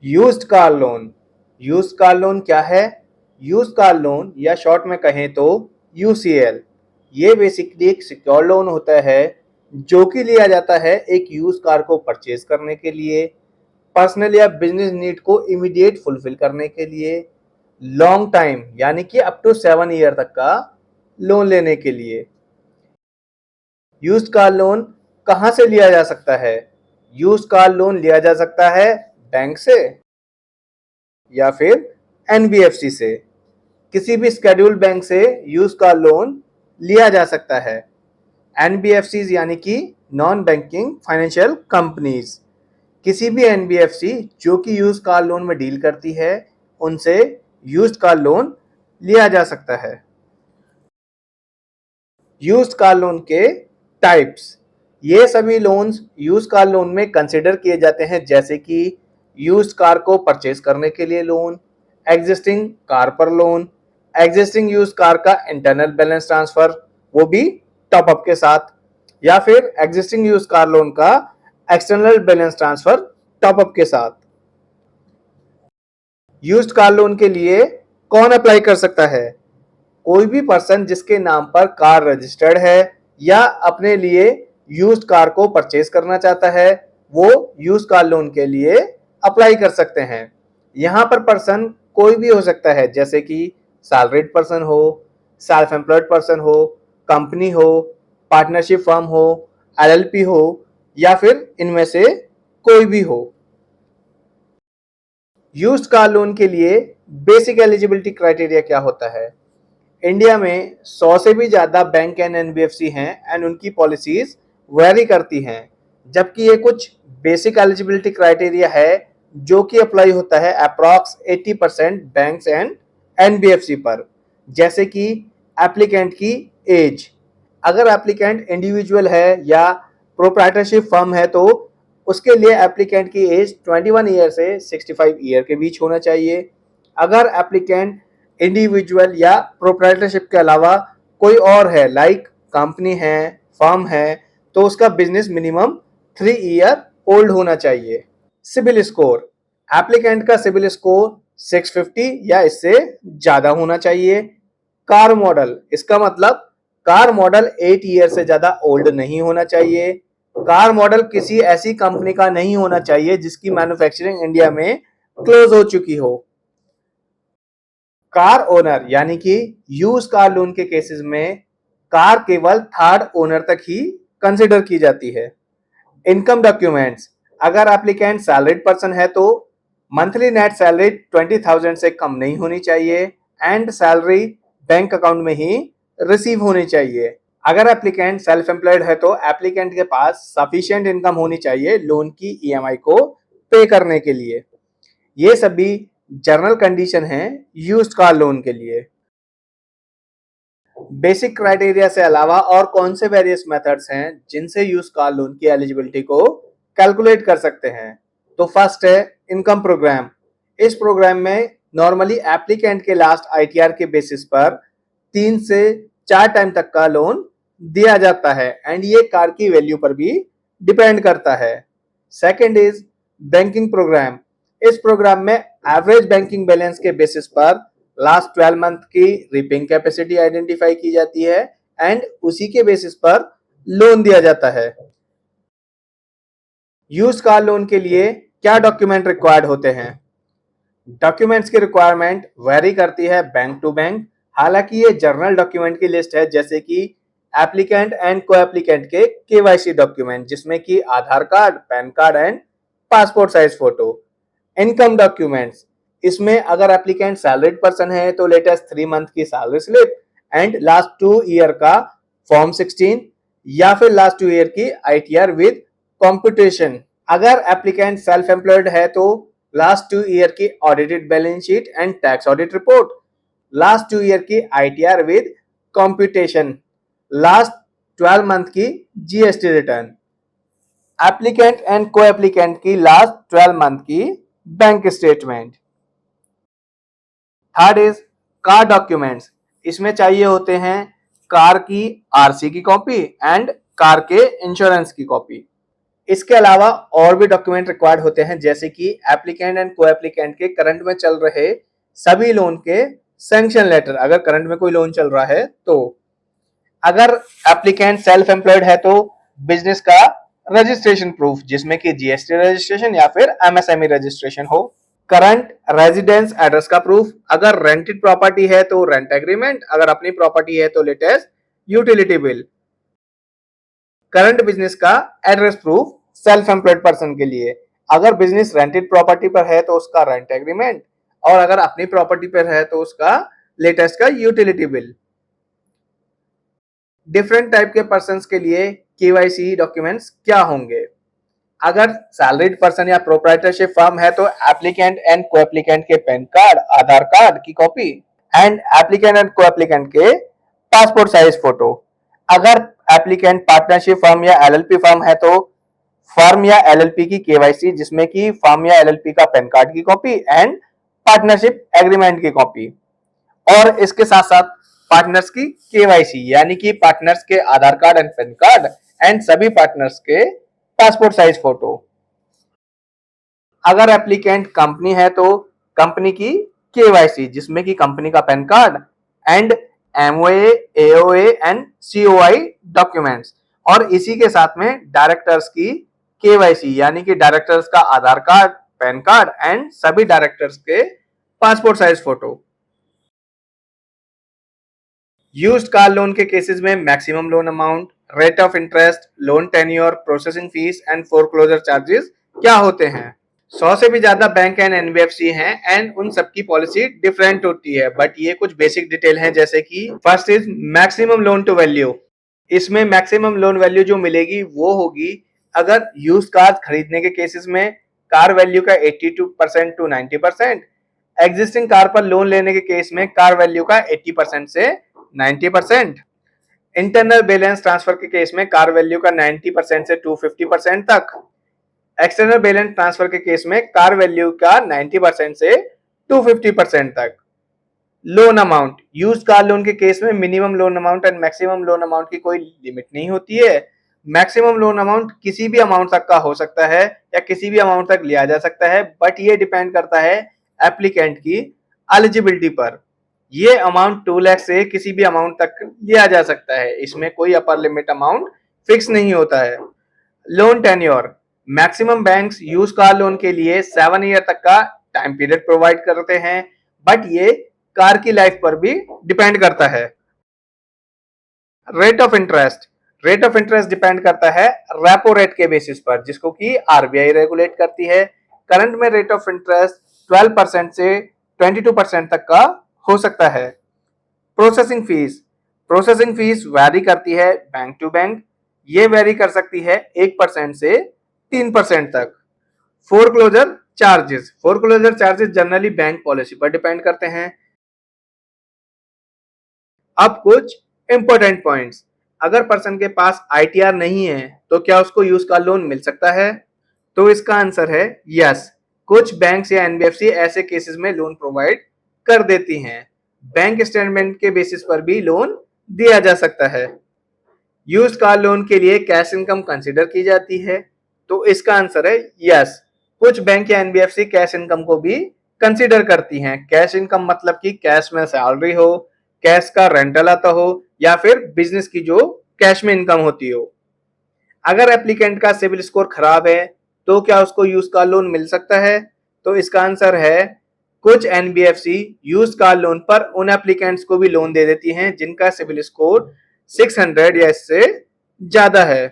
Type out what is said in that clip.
Used car loan. Used car loan क्या है? Used car loan या शॉर्ट में कहें तो यूसीएल, ये बेसिकली एक सिक्योर लोन होता है जो कि लिया जाता है एक यूज्ड कार को परचेज करने के लिए, पर्सनल या बिजनेस नीड को इमीडिएट फुलफिल करने के लिए, लॉन्ग टाइम यानी कि अप टू 7 ईयर तक का लोन लेने के लिए। यूज्ड कार लोन कहां से लिया जा सकता है? यूज्ड कार लोन लिया जा सकता है बैंक से या फिर एनबीएफसी से। किसी भी शेड्यूल्ड बैंक से यूज्ड कार लोन लिया जा सकता है। एनबीएफसी यानी कि नॉन बैंकिंग फाइनेंशियल कंपनीज, किसी भी एनबीएफसी जो कि यूज्ड कार लोन में डील करती है उनसे यूज्ड कार लोन लिया जा सकता है। यूज्ड कार लोन के टाइप्स, ये सभी लोन्स यूज्ड कार लोन में कंसिडर किए जाते हैं, जैसे कि यूज्ड कार को परचेज करने के लिए लोन, एग्जिस्टिंग कार पर लोन, एग्जिस्टिंग यूज्ड कार का इंटरनल बैलेंस ट्रांसफर वो भी टॉप अप के साथ, या फिर एग्जिस्टिंग यूज्ड कार लोन का external balance transfer top up के साथ। यूज्ड कार लोन के लिए कौन अप्लाई कर सकता है? कोई भी पर्सन जिसके नाम पर कार रजिस्टर्ड है या अपने लिए यूज्ड कार को परचेज करना चाहता है वो यूज्ड कार लोन के लिए अप्लाई कर सकते हैं। यहाँ पर पर्सन कोई भी हो सकता है, जैसे कि सैलरीड पर्सन हो, सेल्फ एम्प्लॉयड पर्सन हो, कंपनी हो, पार्टनरशिप फर्म हो, एलएलपी हो, या फिर इनमें से कोई भी हो। यूज्ड कार लोन के लिए बेसिक एलिजिबिलिटी क्राइटेरिया क्या होता है? इंडिया में 100 से भी ज्यादा बैंक एंड एनबीएफसी हैं एंड उनकी पॉलिसीज वेरी करती हैं, जबकि ये कुछ बेसिक एलिजिबिलिटी क्राइटेरिया है जो कि अप्लाई होता है अप्रॉक्स 80% बैंक्स एंड एनबीएफसी पर, जैसे कि एप्लीकेंट की एज। अगर एप्लीकेंट इंडिविजुअल है या प्रोप्राइटरशिप फर्म है तो उसके लिए एप्लीकेंट की एज 21 ईयर से 65 ईयर के बीच होना चाहिए। अगर एप्लीकेंट इंडिविजुअल या प्रोप्राइटरशिप के अलावा कोई और है, लाइक कंपनी है, फर्म है, तो उसका बिजनेस मिनिमम 3 ईयर ओल्ड होना चाहिए। सिबिल स्कोर, एप्लीकेंट का सिबिल स्कोर 650 या इससे ज्यादा होना चाहिए। कार मॉडल, इसका मतलब कार मॉडल 8 ईयर से ज्यादा ओल्ड नहीं होना चाहिए। कार मॉडल किसी ऐसी कंपनी का नहीं होना चाहिए जिसकी मैन्युफैक्चरिंग इंडिया में क्लोज हो चुकी हो। कार ओनर, यानी कि यूज कार लोन के केसेस में कार केवल थर्ड ओनर तक ही कंसिडर की जाती है। इनकम डॉक्यूमेंट्स, अगर एप्लीकेंट सैलरीड पर्सन है तो मंथली नेट सैलरी 20,000 से कम नहीं होनी चाहिए एंड सैलरी बैंक अकाउंट में ही रिसीव होनी चाहिए। अगर एप्लीकेंट सेल्फ एम्प्लॉयड है तो एप्लीकेंट के पास सफिशिएंट इनकम होनी चाहिए लोन की ईएमआई को पे करने के लिए। ये सभी जनरल कंडीशन है यूज्ड कार लोन के लिए। बेसिक क्राइटेरिया से अलावा और कौन से वेरियस मेथड्स हैं जिनसे यूज्ड कार लोन की एलिजिबिलिटी को कैलकुलेट कर सकते हैं? तो फर्स्ट है इनकम प्रोग्राम। इस प्रोग्राम में नॉर्मली एप्लीकेंट के लास्ट आईटीआर के बेसिस पर 3 से 4 टाइम तक का लोन दिया जाता है एंड ये कार की वैल्यू पर भी डिपेंड करता है। Second is banking program. इस प्रोग्राम में एवरेज बैंकिंग बैलेंस के बेसिस पर लास्ट 12 मंथ की रीपेइंग कैपेसिटी आइडेंटिफाई की जाती है एंड उसी के बेसिस पर लोन दिया जाता है। यूज्ड कार लोन के लिए क्या डॉक्यूमेंट रिक्वायर्ड होते हैं? डॉक्यूमेंट्स की रिक्वायरमेंट वेरी करती है बैंक टू बैंक। हालांकि ये जनरल डॉक्यूमेंट की लिस्ट है, जैसे कि एप्लीकेंट एंड को एप्लीकेंट के केवाईसी डॉक्यूमेंट, जिसमें कि Aadhaar card, PAN card and passport size photo. Income documents, इसमें अगर एप्लीकेंट सैलरीड पर्सन है तो लेटेस्ट 3 मंथ की salary slip and last 2 year का फॉर्म 16 या फिर लास्ट 2 ईयर की आईटीआर विद कॉम्पुटेशन। अगर एप्लीकेंट सेल्फ एम्प्लॉयड है तो लास्ट 2 ईयर की audited balance sheet and tax audit report, last 2 year की ITR with computation, last 12 month की जीएसटी रिटर्न। एप्लीकेंट एंड को एप्लीकेंट की लास्ट 12 मंथ की bank statement. Third is car documents. इसमें चाहिए होते हैं कार की आरसी की कॉपी एंड कार के इंश्योरेंस की कॉपी। इसके अलावा और भी डॉक्यूमेंट रिक्वायर्ड होते हैं, जैसे कि एप्लीकेंट एंड को एप्लीकेंट के करंट में चल रहे सभी लोन के सैंक्शन लेटर, अगर करंट में कोई लोन चल रहा है तो। अगर एप्लीकेंट सेल्फ एम्प्लॉयड है तो बिजनेस का रजिस्ट्रेशन प्रूफ, जिसमें कि जीएसटी रजिस्ट्रेशन या फिर एमएसएमई रजिस्ट्रेशन हो। करंट रेजिडेंस एड्रेस का प्रूफ, अगर रेंटेड प्रॉपर्टी है तो रेंट एग्रीमेंट, अगर अपनी प्रॉपर्टी है तो latest utility bill. Current business का address proof self employed person के लिए, अगर बिजनेस रेंटेड प्रॉपर्टी पर है तो उसका रेंट एग्रीमेंट, और अगर अपनी प्रॉपर्टी पर है तो उसका लेटेस्ट का यूटिलिटी बिल। डिफरेंट टाइप के पर्संस के लिए केवाईसी डॉक्यूमेंट्स क्या होंगे? अगर सैलरीड पर्सन या प्रोप्राइटरशिप फर्म है तो एप्लीकेंट एंड को एप्लीकेंट के पैन कार्ड, आधार कार्ड की कॉपी एंड एप्लीकेंट एंड को एप्लीकेंट के पासपोर्ट साइज फोटो। अगर एप्लीकेंट पार्टनरशिप फर्म या एलएलपी फर्म है तो फर्म या एलएलपी की केवाईसी, जिसमें कि फर्म या एलएलपी का पैन कार्ड की कॉपी एंड पार्टनरशिप एग्रीमेंट की कॉपी। और इसके साथ साथ पार्टनर्स की केवाईसी, यानी कि पार्टनर्स के Aadhaar card and PAN card and सभी पार्टनर्स के पासपोर्ट साइज फोटो। अगर एप्लीकेंट कंपनी है तो कंपनी की केवाईसी, जिसमें कि कंपनी का PAN card and MOA, AOA and COI documents, और इसी के साथ में डायरेक्टर्स की केवाईसी, यानी कि डायरेक्टर्स का आधार कार्ड, पैन कार्ड एंड सभी डायरेक्टर्स के passport size photo. Used car loan के केसेस में maximum loan amount, rate of interest, loan tenure, processing fees and foreclosure charges क्या होते हैं? 100 से भी ज्यादा बैंक एंड एनबीएफसी हैं एंड उन सबकी पॉलिसी डिफरेंट होती है, बट ये कुछ बेसिक डिटेल हैं, जैसे कि first is maximum loan to value. इसमें मैक्सिमम लोन वैल्यू जो मिलेगी वो होगी अगर यूज्ड कार खरीदने के केसेस में कार वैल्यू का 82% टू 90%, एग्जिस्टिंग कार पर लोन लेने के केस में कार वैल्यू का 80% से 90%, इंटरनल बैलेंस ट्रांसफर के केस में कार वैल्यू का 90% से 250% तक, एक्सटर्नल बैलेंस ट्रांसफर के केस में कार वैल्यू का 90% से 250% तक। Loan amount, used car loan के केस में minimum loan amount and maximum loan amount की कोई लिमिट नहीं होती है। मैक्सिमम लोन अमाउंट किसी भी अमाउंट तक का हो सकता है या किसी भी अमाउंट तक लिया जा सकता है, बट ये डिपेंड करता है एप्लीकेंट की एलिजिबिलिटी पर। ये अमाउंट 2 लाख से किसी भी अमाउंट तक लिया जा सकता है, इसमें कोई अपर लिमिट अमाउंट फिक्स नहीं होता है। Loan tenure, maximum banks used car loan के लिए 7 ईयर तक का टाइम पीरियड प्रोवाइड करते हैं, बट ये कार की लाइफ पर भी डिपेंड करता है। Rate of interest, rate of interest depend करता है रेपो रेट के बेसिस पर, जिसको कि आरबीआई रेगुलेट करती है। करंट में रेट ऑफ इंटरेस्ट 12% से 22% तक का हो सकता है। Processing fees, processing fees vary करती है बैंक टू बैंक, ये वैरी कर सकती है 1% से 3% तक। Foreclosure charges, foreclosure charges generally bank policy पर डिपेंड करते हैं। अब कुछ इंपॉर्टेंट पॉइंट्स, अगर पर्सन के पास आईटीआर नहीं है तो क्या उसको यूज कार लोन मिल सकता है? तो इसका आंसर है यस। कुछ बैंक्स या एनबीएफसी ऐसे केसेस में लोन प्रोवाइड कर देती हैं। बैंक स्टेटमेंट के बेसिस पर भी लोन दिया जा सकता है। यूज्ड कार लोन के लिए कैश इनकम कंसीडर की जाती है, तो इसका आंसर है यस। कुछ बैंक या एनबीएफसी कैश इनकम को भी कंसीडर करती हैं। कैश इनकम मतलब कि कैश में सैलरी हो, कैश का रेंटल आता हो, या फिर बिजनेस की जो कैश में इनकम होती हो। अगर एप्लीकेंट का सिविल स्कोर खराब है तो क्या उसको यूज्ड कार लोन मिल सकता है? तो इसका आंसर है कुछ एनबीएफसी यूज्ड कार लोन पर उन एप्लीकेंट्स को भी लोन दे देती हैं जिनका सिविल स्कोर 600 या इससे ज्यादा है।